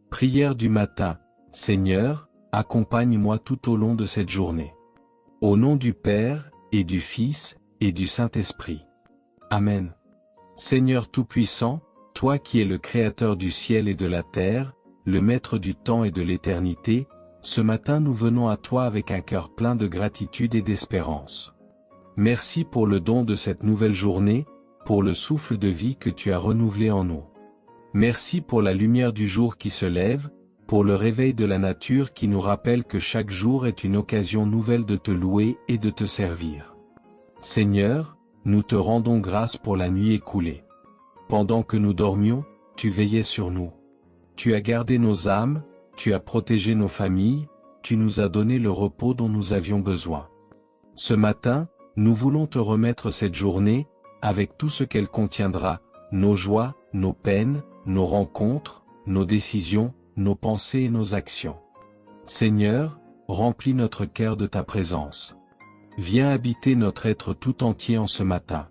Prière du matin. Seigneur, accompagne-moi tout au long de cette journée. Au nom du Père, et du Fils, et du Saint-Esprit. Amen. Seigneur Tout-Puissant, toi qui es le Créateur du ciel et de la terre, le Maître du temps et de l'éternité, ce matin nous venons à toi avec un cœur plein de gratitude et d'espérance. Merci pour le don de cette nouvelle journée, pour le souffle de vie que tu as renouvelé en nous. Merci pour la lumière du jour qui se lève, pour le réveil de la nature qui nous rappelle que chaque jour est une occasion nouvelle de te louer et de te servir. Seigneur, nous te rendons grâce pour la nuit écoulée. Pendant que nous dormions, tu veillais sur nous. Tu as gardé nos âmes, tu as protégé nos familles, tu nous as donné le repos dont nous avions besoin. Ce matin, nous voulons te remettre cette journée, avec tout ce qu'elle contiendra, nos joies, nos peines, nos rencontres, nos décisions, nos pensées et nos actions. Seigneur, remplis notre cœur de ta présence. Viens habiter notre être tout entier en ce matin.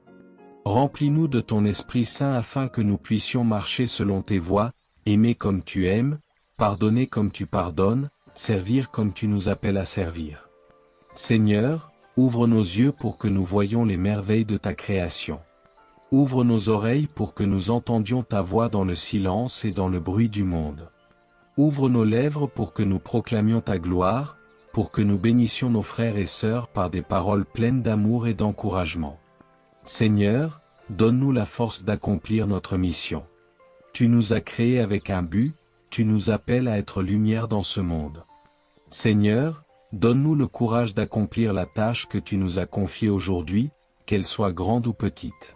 Remplis-nous de ton Esprit Saint afin que nous puissions marcher selon tes voies, aimer comme tu aimes, pardonner comme tu pardonnes, servir comme tu nous appelles à servir. Seigneur, ouvre nos yeux pour que nous voyions les merveilles de ta création. Ouvre nos oreilles pour que nous entendions ta voix dans le silence et dans le bruit du monde. Ouvre nos lèvres pour que nous proclamions ta gloire, pour que nous bénissions nos frères et sœurs par des paroles pleines d'amour et d'encouragement. Seigneur, donne-nous la force d'accomplir notre mission. Tu nous as créés avec un but, tu nous appelles à être lumière dans ce monde. Seigneur, donne-nous le courage d'accomplir la tâche que tu nous as confiée aujourd'hui, qu'elle soit grande ou petite.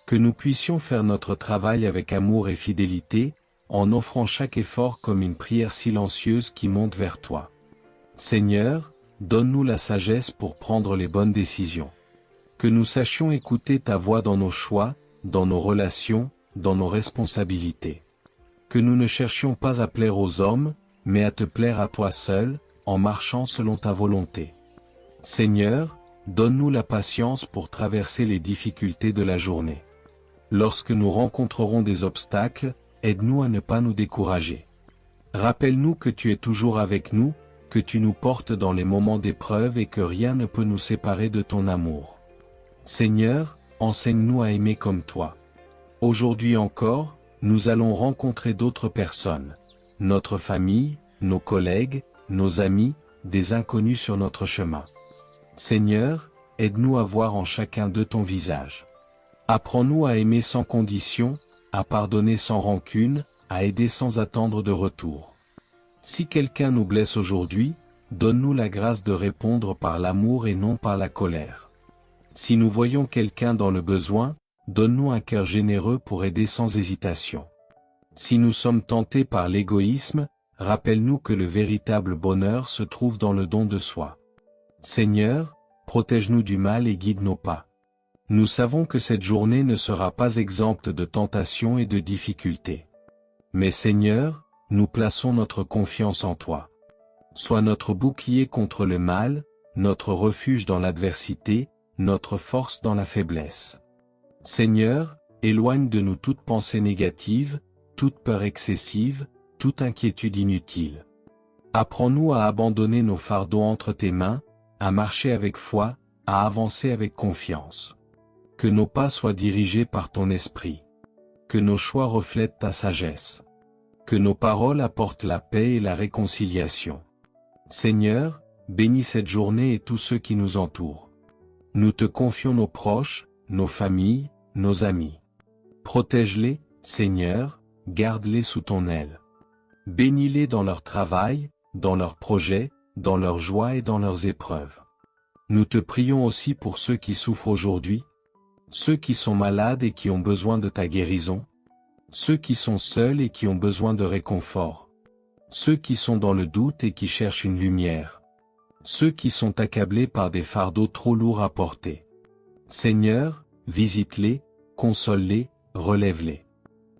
Que nous puissions faire notre travail avec amour et fidélité, en offrant chaque effort comme une prière silencieuse qui monte vers toi. Seigneur, donne-nous la sagesse pour prendre les bonnes décisions. Que nous sachions écouter ta voix dans nos choix, dans nos relations, dans nos responsabilités. Que nous ne cherchions pas à plaire aux hommes, mais à te plaire à toi seul, en marchant selon ta volonté. Seigneur, donne-nous la patience pour traverser les difficultés de la journée. Lorsque nous rencontrerons des obstacles, aide-nous à ne pas nous décourager. Rappelle-nous que tu es toujours avec nous, que tu nous portes dans les moments d'épreuve et que rien ne peut nous séparer de ton amour. Seigneur, enseigne-nous à aimer comme toi. Aujourd'hui encore, nous allons rencontrer d'autres personnes. Notre famille, nos collègues, nos amis, des inconnus sur notre chemin. Seigneur, aide-nous à voir en chacun d'eux ton visage. Apprends-nous à aimer sans condition, à pardonner sans rancune, à aider sans attendre de retour. Si quelqu'un nous blesse aujourd'hui, donne-nous la grâce de répondre par l'amour et non par la colère. Si nous voyons quelqu'un dans le besoin, donne-nous un cœur généreux pour aider sans hésitation. Si nous sommes tentés par l'égoïsme, rappelle-nous que le véritable bonheur se trouve dans le don de soi. Seigneur, protège-nous du mal et guide nos pas. Nous savons que cette journée ne sera pas exempte de tentations et de difficultés. Mais Seigneur, nous plaçons notre confiance en toi. Sois notre bouclier contre le mal, notre refuge dans l'adversité, notre force dans la faiblesse. Seigneur, éloigne de nous toute pensée négative, toute peur excessive, toute inquiétude inutile. Apprends-nous à abandonner nos fardeaux entre tes mains, à marcher avec foi, à avancer avec confiance. Que nos pas soient dirigés par ton esprit. Que nos choix reflètent ta sagesse. Que nos paroles apportent la paix et la réconciliation. Seigneur, bénis cette journée et tous ceux qui nous entourent. Nous te confions nos proches, nos familles, nos amis. Protège-les, Seigneur, garde-les sous ton aile. Bénis-les dans leur travail, dans leurs projets, dans leurs joies et dans leurs épreuves. Nous te prions aussi pour ceux qui souffrent aujourd'hui, ceux qui sont malades et qui ont besoin de ta guérison, ceux qui sont seuls et qui ont besoin de réconfort, ceux qui sont dans le doute et qui cherchent une lumière, ceux qui sont accablés par des fardeaux trop lourds à porter. Seigneur, visite-les, console-les, relève-les.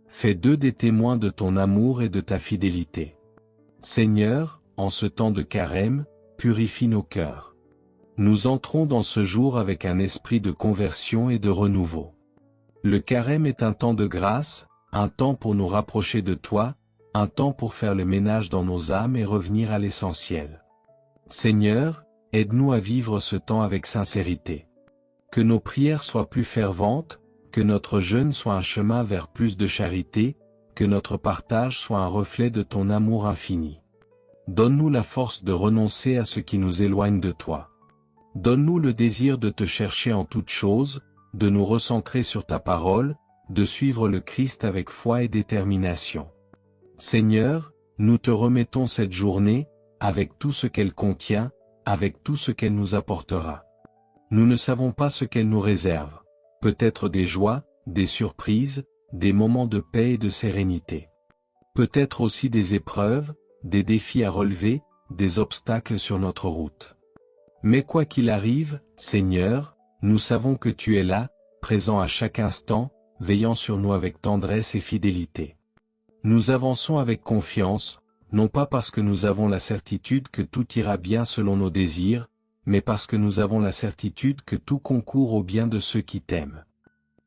Fais d'eux des témoins de ton amour et de ta fidélité. Seigneur, en ce temps de carême, purifie nos cœurs. Nous entrons dans ce jour avec un esprit de conversion et de renouveau. Le carême est un temps de grâce, un temps pour nous rapprocher de toi, un temps pour faire le ménage dans nos âmes et revenir à l'essentiel. Seigneur, aide-nous à vivre ce temps avec sincérité. Que nos prières soient plus ferventes, que notre jeûne soit un chemin vers plus de charité, que notre partage soit un reflet de ton amour infini. Donne-nous la force de renoncer à ce qui nous éloigne de toi. Donne-nous le désir de te chercher en toutes choses, de nous recentrer sur ta parole, de suivre le Christ avec foi et détermination. Seigneur, nous te remettons cette journée, avec tout ce qu'elle contient, avec tout ce qu'elle nous apportera. Nous ne savons pas ce qu'elle nous réserve. Peut-être des joies, des surprises, des moments de paix et de sérénité. Peut-être aussi des épreuves, des défis à relever, des obstacles sur notre route. Mais quoi qu'il arrive, Seigneur, nous savons que tu es là, présent à chaque instant, veillant sur nous avec tendresse et fidélité. Nous avançons avec confiance, non pas parce que nous avons la certitude que tout ira bien selon nos désirs, mais parce que nous avons la certitude que tout concourt au bien de ceux qui t'aiment.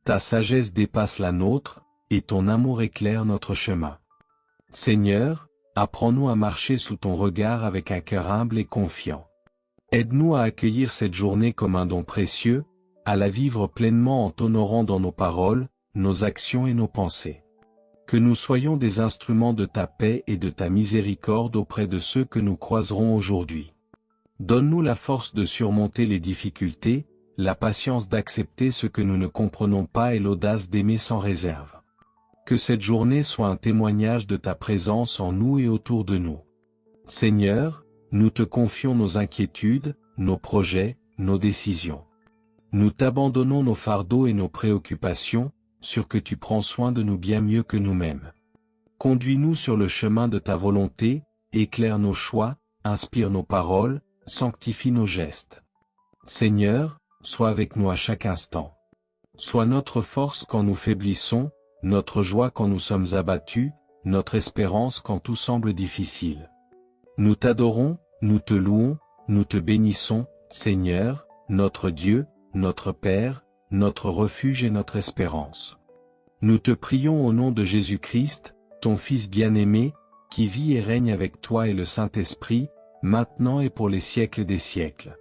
Ta sagesse dépasse la nôtre, et ton amour éclaire notre chemin. Seigneur, apprends-nous à marcher sous ton regard avec un cœur humble et confiant. Aide-nous à accueillir cette journée comme un don précieux, à la vivre pleinement en t'honorant dans nos paroles, nos actions et nos pensées. Que nous soyons des instruments de ta paix et de ta miséricorde auprès de ceux que nous croiserons aujourd'hui. Donne-nous la force de surmonter les difficultés, la patience d'accepter ce que nous ne comprenons pas et l'audace d'aimer sans réserve. Que cette journée soit un témoignage de ta présence en nous et autour de nous. Seigneur, nous te confions nos inquiétudes, nos projets, nos décisions. Nous t'abandonnons nos fardeaux et nos préoccupations, sûr que tu prends soin de nous bien mieux que nous-mêmes. Conduis-nous sur le chemin de ta volonté, éclaire nos choix, inspire nos paroles, sanctifie nos gestes. Seigneur, sois avec nous à chaque instant. Sois notre force quand nous faiblissons, notre joie quand nous sommes abattus, notre espérance quand tout semble difficile. Nous t'adorons, nous te louons, nous te bénissons, Seigneur, notre Dieu, notre Père, notre refuge et notre espérance. Nous te prions au nom de Jésus-Christ, ton Fils bien-aimé, qui vit et règne avec toi et le Saint-Esprit, maintenant et pour les siècles des siècles.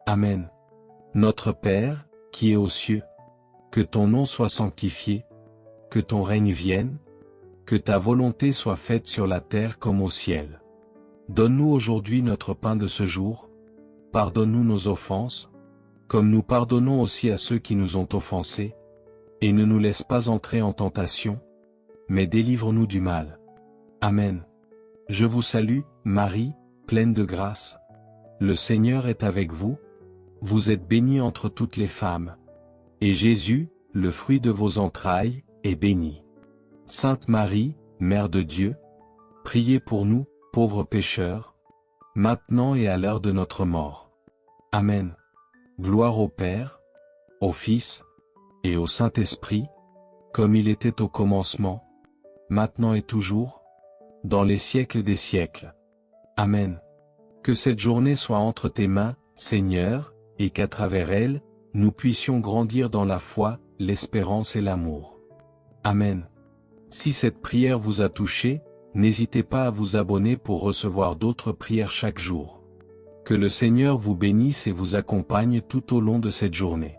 Amen. Notre Père, qui es aux cieux, que ton nom soit sanctifié, que ton règne vienne, que ta volonté soit faite sur la terre comme au ciel. Donne-nous aujourd'hui notre pain de ce jour. Pardonne-nous nos offenses, comme nous pardonnons aussi à ceux qui nous ont offensés, et ne nous laisse pas entrer en tentation, mais délivre-nous du mal. Amen. Je vous salue, Marie, pleine de grâce. Le Seigneur est avec vous. Vous êtes bénie entre toutes les femmes. Et Jésus, le fruit de vos entrailles, est béni. Sainte Marie, Mère de Dieu, priez pour nous, pauvres pécheurs, maintenant et à l'heure de notre mort. Amen. Gloire au Père, au Fils, et au Saint-Esprit, comme il était au commencement, maintenant et toujours, dans les siècles des siècles. Amen. Que cette journée soit entre tes mains, Seigneur, et qu'à travers elle, nous puissions grandir dans la foi, l'espérance et l'amour. Amen. Si cette prière vous a touché, n'hésitez pas à vous abonner pour recevoir d'autres prières chaque jour. Que le Seigneur vous bénisse et vous accompagne tout au long de cette journée.